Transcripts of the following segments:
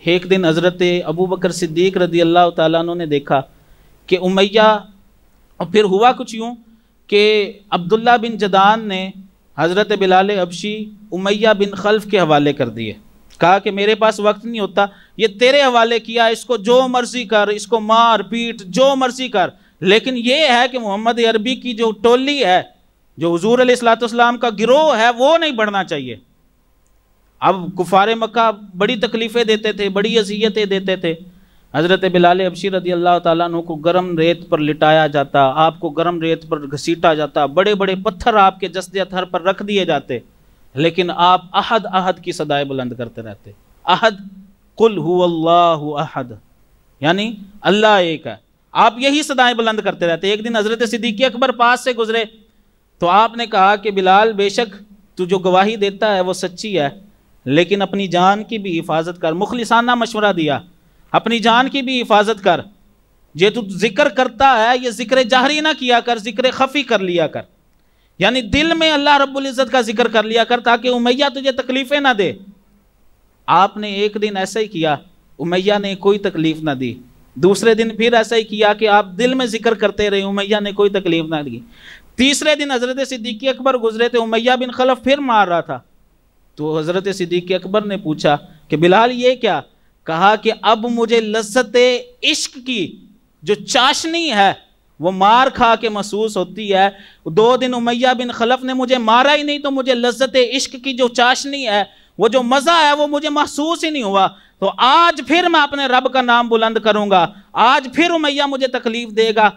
ایک دن حضرت ابو بکر صدیق رضی اللہ تعالیٰ عنہ نے دیکھا کہ امیہ، اور پھر ہوا کچھ یوں کہ عبداللہ بن جدان نے حضرت بلال حبشی امیہ بن خلف کے حوالے کر دیے، کہا کہ میرے پاس وقت نہیں ہوتا، یہ تیرے حوالے کیا، اس کو جو مرضی کر، اس کو مار پیٹ جو مرضی کر، لیکن یہ ہے کہ محمد عربی کی جو ٹولی ہے، جو حضور علیہ الصلوۃ والسلام کا گروہ ہے، وہ نہیں بڑھنا چاہیے۔ اب کفار مکہ بڑی تکلیفیں دیتے تھے، بڑی اذیتیں دیتے تھے۔ حضرت بلال حبشی رضی اللہ تعالیٰ عنہ کو گرم ریت پر لٹایا جاتا، آپ کو گرم ریت پر گھسیٹا جاتا، بڑے بڑے پتھر آپ کے جسد اطہر پر رکھ دیے جاتے، لیکن آپ احد احد کی صدائے بلند کرتے رہتے۔ احد، قل هو اللہ احد، یعنی اللہ ایک ہے، آپ یہی صدائیں بلند کرتے رہتے۔ ایک دن حضرت صدیق اکبر پاس سے گزرے تو آپ نے کہا کہ بلال، بے شک تو جو گواہی دیتا ہے وہ سچی ہے، لیکن اپنی جان کی بھی حفاظت کر۔ مخلصانہ مشورہ دیا، اپنی جان کی بھی حفاظت کر، یہ تو ذکر کرتا ہے، یہ ذکر جہری نہ کیا کر، ذکر خفی کر لیا کر، یعنی دل میں اللہ رب العزت کا ذکر کر لیا کر تاکہ امیہ تجھے تکلیفیں نہ دے۔ آپ نے ایک دن ایسا ہی کیا، امیہ نے کوئی تکلیف نہ دی۔ دوسرے دن پھر ایسا ہی کیا کہ آپ دل میں ذکر کرتے رہے، امیہ نے کوئی تکلیف نہ دی۔ تیسرے دن حضرت صدیق اکبر گزرے تھے، امیہ بن خلف پھر مار رہا تھا، تو حضرت صدیق اکبر نے پوچھا کہ بلال یہ کیا؟ کہا کہ اب مجھے لذت عشق کی جو چاشنی ہے وہ مار کھا کے محسوس ہوتی ہے۔ 2 دن امیہ بن خلف نے مجھے مارا ہی نہیں، تو مجھے لذت عشق کی جو چاشنی ہے، وہ جو مزہ ہے، وہ مجھے محسوس ہی نہیں ہوا۔ تو آج پھر میں اپنے رب کا نام بلند کروں گا، آج پھر امیہ مجھے تکلیف دے گا،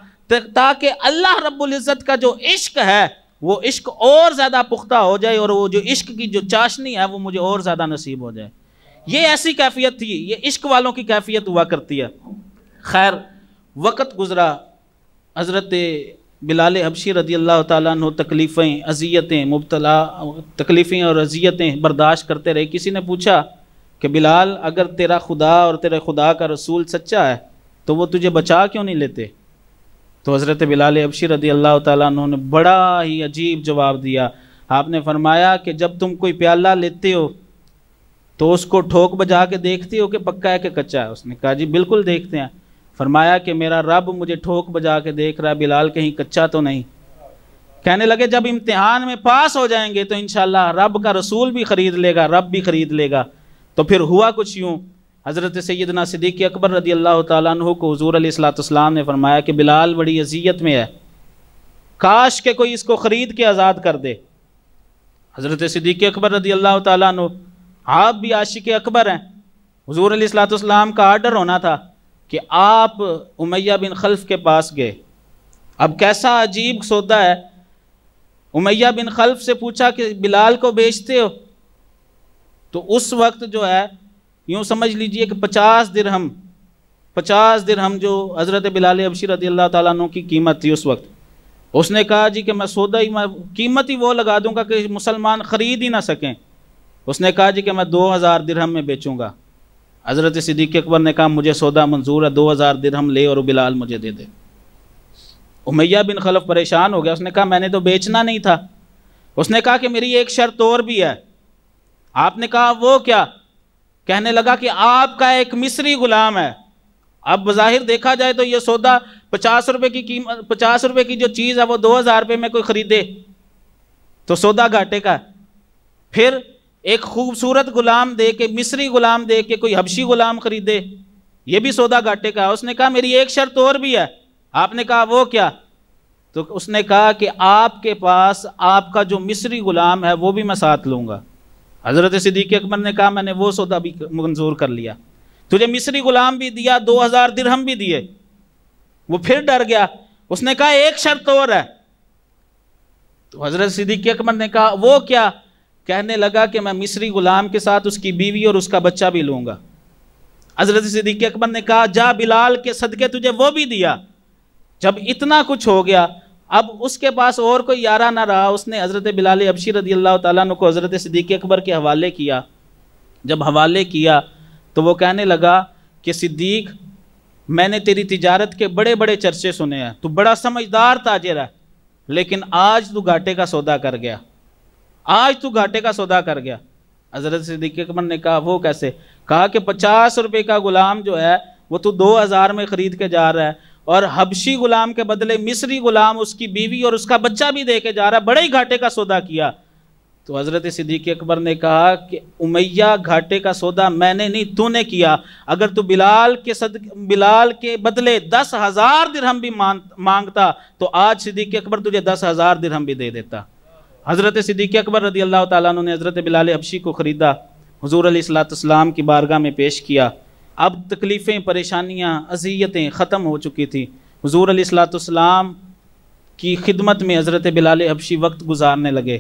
تاکہ اللہ رب العزت کا جو عشق ہے وہ عشق اور زیادہ پختہ ہو جائے، اور وہ جو عشق کی جو چاشنی ہے وہ مجھے اور زیادہ نصیب ہو جائے۔ یہ ایسی کیفیت تھی، یہ عشق والوں کی کیفیت ہوا کرتی ہے۔ خیر، وقت گزرا، حضرت بلال حبشی رضی اللہ تعالیٰ عنہ تکلیفیں، اذیتیں مبتلا، تکلیفیں اور اذیتیں برداشت کرتے رہے۔ کسی نے پوچھا کہ بلال، اگر تیرا خدا اور تیرے خدا کا رسول سچا ہے تو وہ تجھے بچا کیوں نہیں لیتے؟ تو حضرت بلال حبشی رضی اللہ تعالیٰ عنہ نے بڑا ہی عجیب جواب دیا۔ آپ نے فرمایا کہ جب تم کوئی پیالہ لیتے ہو تو اس کو ٹھوک بجا کے دیکھتے ہو کہ پکا ہے کہ کچا ہے؟ اس نے کہا جی بالکل دیکھتے ہیں۔ فرمایا کہ میرا رب مجھے ٹھوک بجا کے دیکھ رہا ہے، بلال کہیں کچا تو نہیں۔ کہنے لگے جب امتحان میں پاس ہو جائیں گے تو انشاءاللہ رب کا رسول بھی خرید لے گا، رب بھی خرید لے گا۔ تو پھر ہوا کچھ یوں، حضرت سیدنا صدیق اکبر رضی اللہ تعالیٰ عنہ کو حضور علیہ الصلوۃ والسلام نے فرمایا کہ بلال بڑی اذیت میں ہے، کاش کہ کوئی اس کو خرید کے آزاد کر دے۔ حضرت صدیق اکبر رضی اللہ تعالیٰ عنہ، آپ بھی عاشق اکبر ہیں، حضور علیہ الصلوۃ والسلام کا آرڈر ہونا تھا کہ آپ امیہ بن خلف کے پاس گئے۔ اب کیسا عجیب سودا ہے، امیہ بن خلف سے پوچھا کہ بلال کو بیچتے ہو؟ تو اس وقت جو ہے یوں سمجھ لیجئے کہ 50 درہم جو حضرت بلال حبشی رضی اللہ تعالیٰ عنہ کی قیمت تھی اس وقت، اس نے کہا جی کہ میں سودا ہی، میں قیمت ہی وہ لگا دوں گا کہ مسلمان خرید ہی نہ سکیں۔ اس نے کہا جی کہ میں 2000 درہم میں بیچوں گا۔ حضرت صدیق اکبر نے کہا مجھے سودا منظور ہے، 2000 درہم لے اور بلال مجھے دے دے۔ امیہ بن خلف پریشان ہو گیا، اس نے کہا میں نے تو بیچنا نہیں تھا۔ اس نے کہا کہ میری ایک شرط اور بھی ہے۔ آپ نے کہا وہ کیا؟ کہنے لگا کہ آپ کا ایک مصری غلام ہے۔ اب بظاہر دیکھا جائے تو یہ سودا 50 روپے کی قیمت، 50 روپے کی جو چیز ہے وہ 2000 روپے میں کوئی خریدے تو سودا گھاٹے کا۔ پھر ایک خوبصورت غلام دے کے، مصری غلام دے کے کوئی حبشی غلام خریدے، یہ بھی سودا گھاٹے کا۔ اس نے کہا میری ایک شرط اور بھی ہے۔ آپ نے کہا وہ کیا؟ تو اس نے کہا کہ آپ کے پاس آپ کا جو مصری غلام ہے وہ بھی میں ساتھ لوں گا۔ حضرت صدیق اکبر نے کہا میں نے وہ سودا بھی منظور کر لیا، تجھے مصری غلام بھی دیا، 2000 درہم بھی دیے۔ وہ پھر ڈر گیا، اس نے کہا ایک شرط اور ہے۔ تو حضرت صدیق اکبر نے کہا وہ کیا؟ کہنے لگا کہ میں مصری غلام کے ساتھ اس کی بیوی اور اس کا بچہ بھی لوں گا۔ حضرت صدیق اکبر نے کہا جا بلال کے صدقے تجھے وہ بھی دیا۔ جب اتنا کچھ ہو گیا، اب اس کے پاس اور کوئی یارہ نہ رہا، اس نے حضرت بلال حبشی رضی اللہ تعالیٰ عنہ کو حضرت صدیق اکبر کے حوالے کیا۔ جب حوالے کیا تو وہ کہنے لگا کہ صدیق، میں نے تیری تجارت کے بڑے بڑے چرچے سنے ہیں، تو بڑا سمجھدار تاجر ہے، لیکن آج تو گھاٹے کا سودا کر گیا، آج تو گھاٹے کا سودا کر گیا۔ حضرت صدیق اکبر نے کہا وہ کیسے؟ کہا کہ 50 روپے کا غلام جو ہے وہ تو 2000 میں خرید کے جا رہا ہے، اور حبشی غلام کے بدلے مصری غلام اس کی بیوی اور اس کا بچہ بھی دے کے جا رہا ہے، بڑے ہی گھاٹے کا سودا کیا۔ تو حضرت صدیق اکبر نے کہا کہ امیہ گھاٹے کا سودا میں نے نہیں، تو نے کیا۔ اگر تو بلال کے بدلے 10,000 درہم بھی مانگتا تو آج صدیق اکبر تجھے 10,000 درہم بھی دے دیتا۔ حضرت صدیق اکبر رضی اللہ تعالیٰ عنہ نے حضرت بلال حبشی کو خریدا، حضور علیہ السلام کی بارگاہ میں پیش کیا۔ اب تکلیفیں، پریشانیاں، اذیتیں ختم ہو چکی تھی۔ حضور علیہ السلام کی خدمت میں حضرت بلال حبشی وقت گزارنے لگے۔